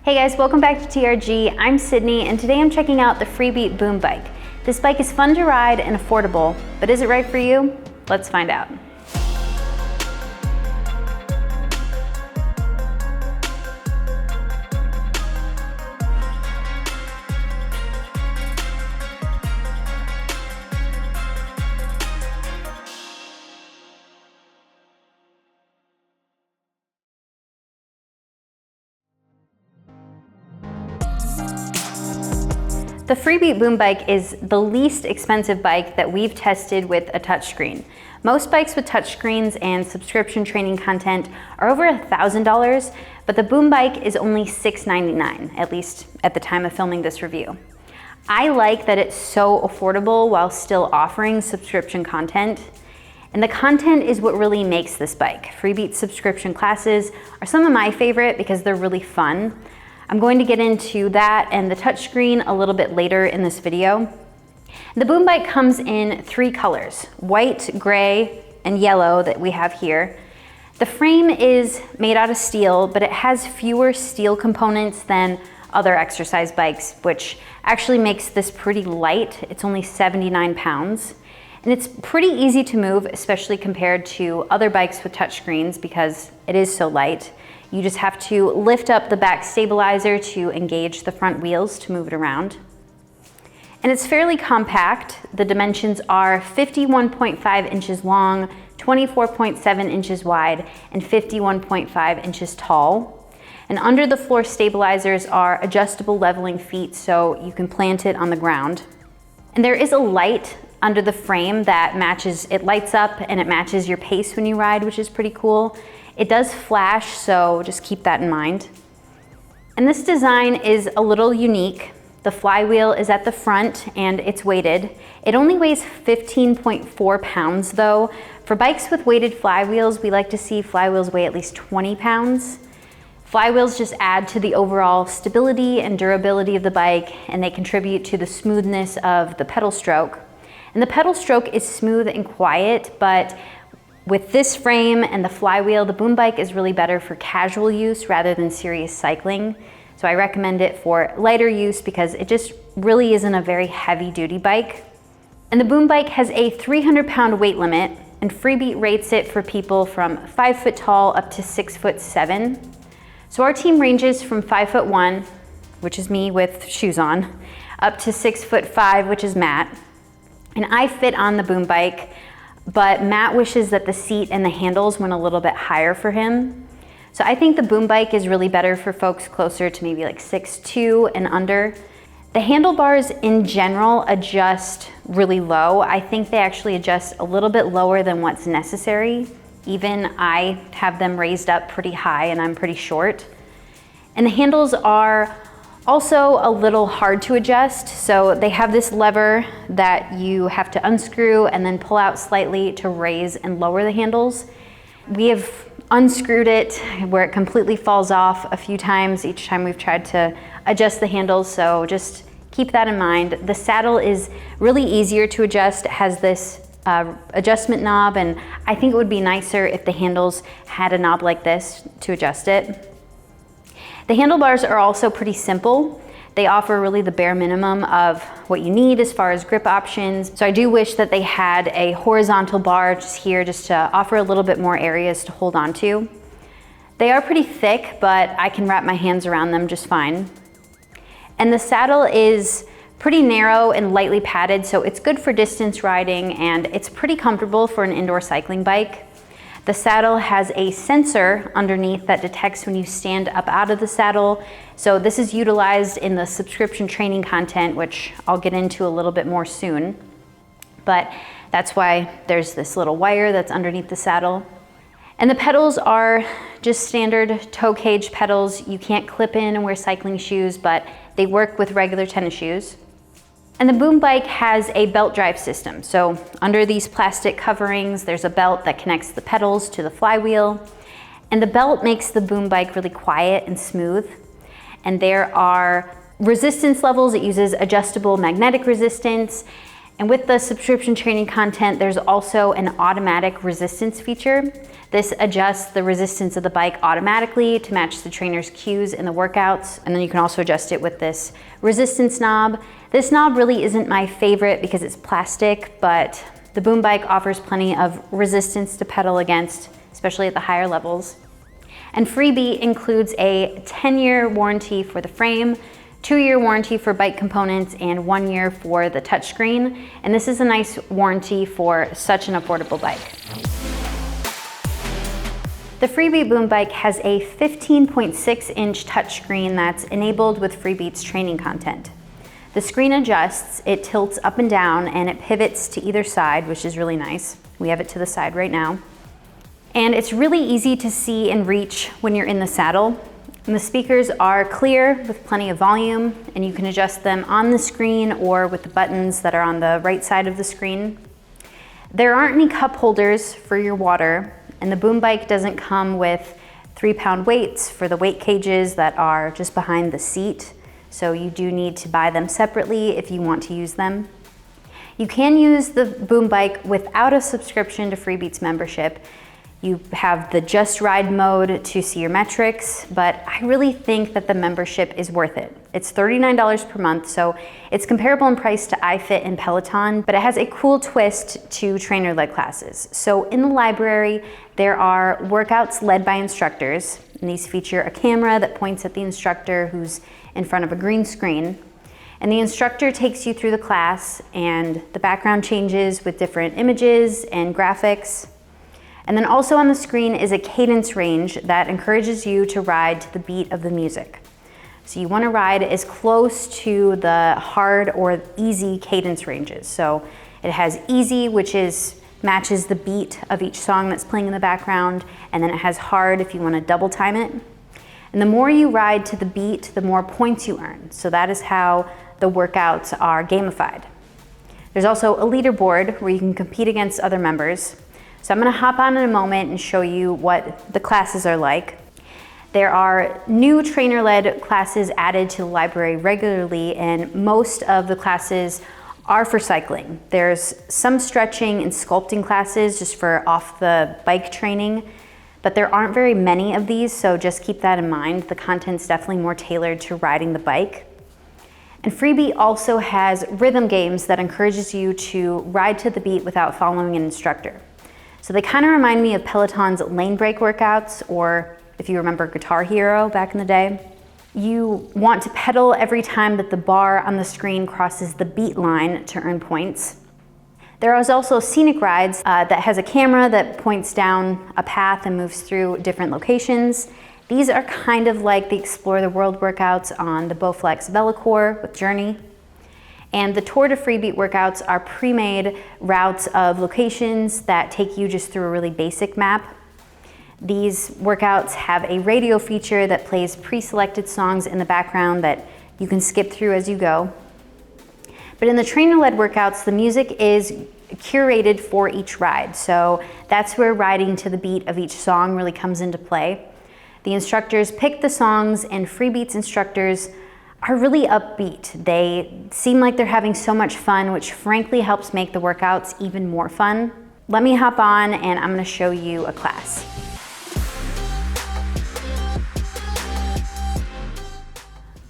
Hey guys, welcome back to TRG. I'm Sydney, and today I'm checking out the Freebeat Boom Bike. This bike is fun to ride and affordable, but is it right for you? Let's find out. The Freebeat Boom Bike is the least expensive bike that we've tested with a touchscreen. Most bikes with touchscreens and subscription training content are over $1,000, but the Boom Bike is only $699, at least at the time of filming this review. I like that it's so affordable while still offering subscription content. And the content is what really makes this bike. Freebeat subscription classes are some of my favorite because they're really fun. I'm going to get into that and the touchscreen a little bit later in this video. The Boom Bike comes in 3 colors, white, gray, and yellow that we have here. The frame is made out of steel, but it has fewer steel components than other exercise bikes, which actually makes this pretty light. It's only 79 pounds. And it's pretty easy to move, especially compared to other bikes with touchscreens because it is so light. You just have to lift up the back stabilizer to engage the front wheels to move it around. And it's fairly compact. The dimensions are 51.5 inches long, 24.7 inches wide, and 51.5 inches tall. And under the floor stabilizers are adjustable leveling feet so you can plant it on the ground. And there is a light under the frame that matches, it lights up and it matches your pace when you ride, which is pretty cool. It does flash, so just keep that in mind. And this design is a little unique. The flywheel is at the front and it's weighted. It only weighs 15.4 pounds though. For bikes with weighted flywheels, we like to see flywheels weigh at least 20 pounds. Flywheels just add to the overall stability and durability of the bike, and they contribute to the smoothness of the pedal stroke. And the pedal stroke is smooth and quiet, but with this frame and the flywheel, the Boom Bike is really better for casual use rather than serious cycling. So I recommend it for lighter use because it just really isn't a very heavy duty bike. And the Boom Bike has a 300-pound weight limit, and Freebeat rates it for people from 5 foot tall up to 6'7". So our team ranges from 5'1", which is me with shoes on, up to 6'5", which is Matt. And I fit on the Boom Bike, but Matt wishes that the seat and the handles went a little bit higher for him. So I think the Boom Bike is really better for folks closer to maybe like 6'2" and under. The handlebars in general adjust really low. I think they actually adjust a little bit lower than what's necessary. Even I have them raised up pretty high and I'm pretty short. And the handles are also a little hard to adjust. So they have this lever that you have to unscrew and then pull out slightly to raise and lower the handles. We have unscrewed it where it completely falls off a few times each time we've tried to adjust the handles, so just keep that in mind. The saddle is really easier to adjust. It has this adjustment knob, and I think it would be nicer if the handles had a knob like this to adjust it. The handlebars are also pretty simple. They offer really the bare minimum of what you need as far as grip options. So I do wish that they had a horizontal bar just here just to offer a little bit more areas to hold on to. They are pretty thick, but I can wrap my hands around them just fine. And the saddle is pretty narrow and lightly padded, so it's good for distance riding, and it's pretty comfortable for an indoor cycling bike. The saddle has a sensor underneath that detects when you stand up out of the saddle. So this is utilized in the subscription training content, which I'll get into a little bit more soon. But that's why there's this little wire that's underneath the saddle. And the pedals are just standard toe cage pedals. You can't clip in and wear cycling shoes, but they work with regular tennis shoes. And the Boom Bike has a belt drive system. So under these plastic coverings, there's a belt that connects the pedals to the flywheel. And the belt makes the Boom Bike really quiet and smooth. And there are resistance levels. It uses adjustable magnetic resistance. And with the subscription training content, there's also an automatic resistance feature. This adjusts the resistance of the bike automatically to match the trainer's cues in the workouts. And then you can also adjust it with this resistance knob. This knob really isn't my favorite because it's plastic, but the Boom Bike offers plenty of resistance to pedal against, especially at the higher levels. And Freebeat includes a 10-year warranty for the frame, 2-year warranty for bike components, and 1 year for the touchscreen. And this is a nice warranty for such an affordable bike. The Freebeat Boom Bike has a 15.6-inch touchscreen that's enabled with Freebeat's training content. The screen adjusts, it tilts up and down, and it pivots to either side, which is really nice. We have it to the side right now. And it's really easy to see and reach when you're in the saddle. And the speakers are clear with plenty of volume, and you can adjust them on the screen or with the buttons that are on the right side of the screen. There aren't any cup holders for your water, and the Boom Bike doesn't come with 3-pound weights for the weight cages that are just behind the seat, so you do need to buy them separately if you want to use them. You can use the Boom Bike without a subscription to Freebeat's membership. You have the Just Ride mode to see your metrics, but I really think that the membership is worth it. It's $39 per month, so it's comparable in price to iFit and Peloton, but it has a cool twist to trainer-led classes. So in the library, there are workouts led by instructors, and these feature a camera that points at the instructor who's in front of a green screen. And the instructor takes you through the class, and the background changes with different images and graphics. And then also on the screen is a cadence range that encourages you to ride to the beat of the music. So you want to ride as close to the hard or easy cadence ranges. So it has easy, which matches the beat of each song that's playing in the background, and then it has hard if you want to double time it. And the more you ride to the beat, the more points you earn. So that is how the workouts are gamified. There's also a leaderboard where you can compete against other members. So I'm going to hop on in a moment and show you what the classes are like. There are new trainer-led classes added to the library regularly, and most of the classes are for cycling. There's some stretching and sculpting classes just for off the bike training, but there aren't very many of these, so just keep that in mind. The content's definitely more tailored to riding the bike. And Freebeat also has rhythm games that encourages you to ride to the beat without following an instructor. So they kind of remind me of Peloton's lane break workouts, or if you remember Guitar Hero back in the day. You want to pedal every time that the bar on the screen crosses the beat line to earn points. There is also Scenic Rides that has a camera that points down a path and moves through different locations. These are kind of like the Explore the World workouts on the Bowflex VeloCore with Journey. And the Tour de Freebeat workouts are pre-made routes of locations that take you just through a really basic map. These workouts have a radio feature that plays pre-selected songs in the background that you can skip through as you go. But in the trainer-led workouts, the music is curated for each ride. So that's where riding to the beat of each song really comes into play. The instructors pick the songs, and Freebeat's instructors are really upbeat. They seem like they're having so much fun, which frankly helps make the workouts even more fun. Let me hop on and I'm gonna show you a class.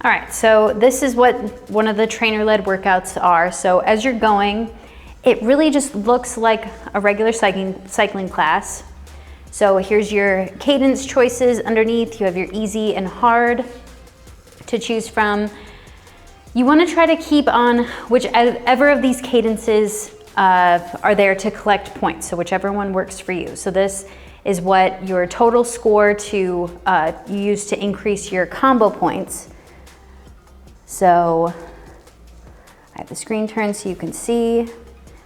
All right, so this is what one of the trainer-led workouts are. So as you're going, it really just looks like a regular cycling class. So here's your cadence choices underneath. You have your easy and hard to choose from. You want to try to keep on whichever of these cadences are there to collect points, so whichever one works for you. So this is what your total score to use to increase your combo points. So I have the screen turned so you can see,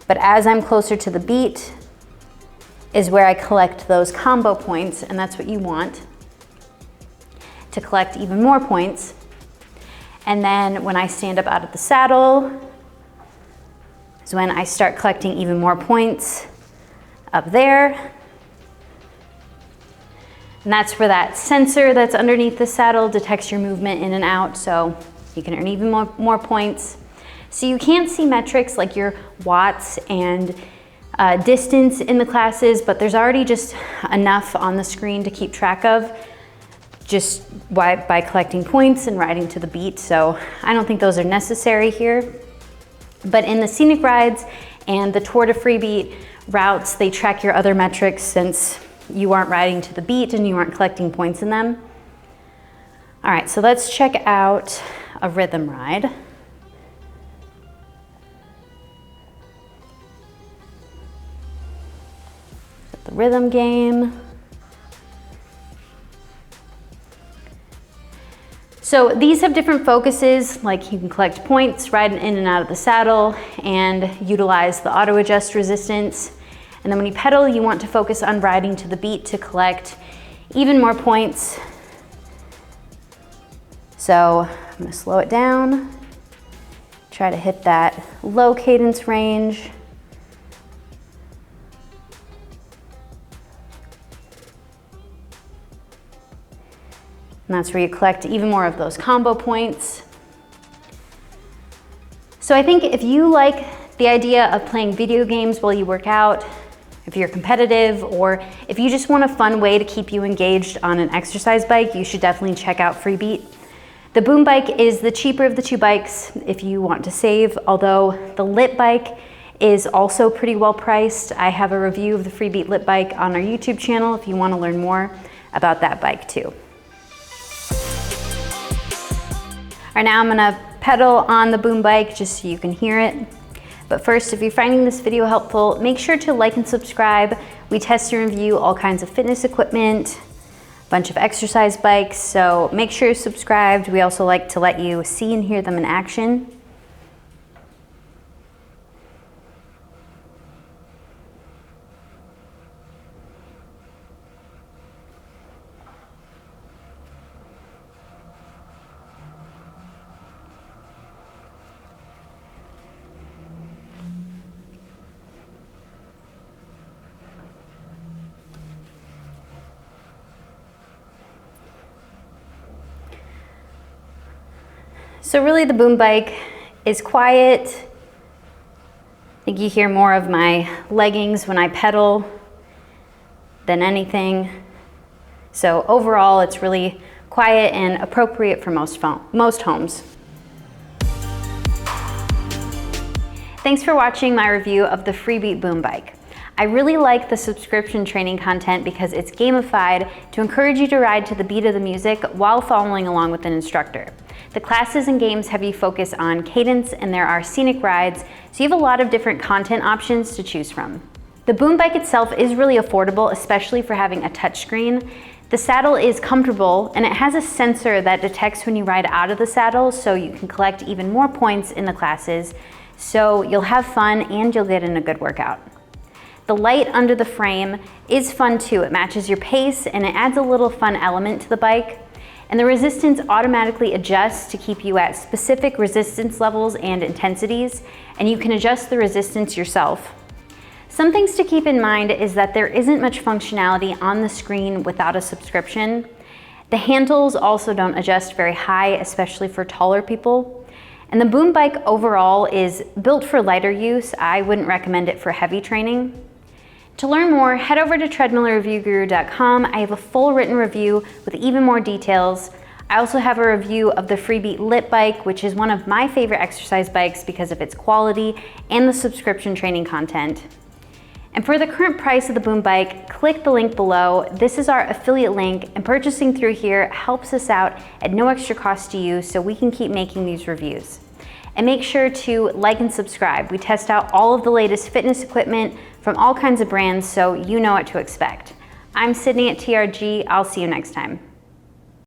but as I'm closer to the beat is where I collect those combo points, and that's what you want, to collect even more points. And then when I stand up out of the saddle is when I start collecting even more points up there. And that's where that sensor that's underneath the saddle detects your movement in and out, so you can earn even more points. So you can't see metrics like your watts and distance in the classes, but there's already just enough on the screen to keep track of just by collecting points and riding to the beat. So I don't think those are necessary here. But in the scenic rides and the Tour de Freebeat routes, they track your other metrics since you aren't riding to the beat and you aren't collecting points in them. All right, so let's check out a rhythm ride. The rhythm game. So these have different focuses, like you can collect points, ride in and out of the saddle, and utilize the auto adjust resistance. And then when you pedal, you want to focus on riding to the beat to collect even more points. So I'm gonna slow it down, try to hit that low cadence range. And that's where you collect even more of those combo points. So I think if you like the idea of playing video games while you work out, if you're competitive, or if you just want a fun way to keep you engaged on an exercise bike, you should definitely check out Freebeat. The Boom Bike is the cheaper of the two bikes if you want to save, although the Lit Bike is also pretty well priced. I have a review of the Freebeat Lit Bike on our YouTube channel if you want to learn more about that bike too. All right, now I'm gonna pedal on the Boom Bike just so you can hear it. But first, if you're finding this video helpful, make sure to like and subscribe. We test and review all kinds of fitness equipment, a bunch of exercise bikes, so make sure you're subscribed. We also like to let you see and hear them in action. So really the Boom Bike is quiet. I think you hear more of my leggings when I pedal than anything. So overall, it's really quiet and appropriate for most homes. Thanks for watching my review of the Freebeat Boom Bike. I really like the subscription training content because it's gamified to encourage you to ride to the beat of the music while following along with an instructor. The classes and games have you focus on cadence, and there are scenic rides, so you have a lot of different content options to choose from. The Boom Bike itself is really affordable, especially for having a touchscreen. The saddle is comfortable, and it has a sensor that detects when you ride out of the saddle, so you can collect even more points in the classes. So you'll have fun and you'll get in a good workout. The light under the frame is fun too. It matches your pace and it adds a little fun element to the bike. And the resistance automatically adjusts to keep you at specific resistance levels and intensities, and you can adjust the resistance yourself. Some things to keep in mind is that there isn't much functionality on the screen without a subscription. The handles also don't adjust very high, especially for taller people. And the Boom Bike overall is built for lighter use. I wouldn't recommend it for heavy training. To learn more, head over to treadmillreviewguru.com. I have a full written review with even more details. I also have a review of the Freebeat Lit Bike, which is one of my favorite exercise bikes because of its quality and the subscription training content. And for the current price of the Boom Bike, click the link below. This is our affiliate link, and purchasing through here helps us out at no extra cost to you, so we can keep making these reviews. And make sure to like and subscribe. We test out all of the latest fitness equipment from all kinds of brands, so you know what to expect. I'm Sydney at TRG. I'll see you next time.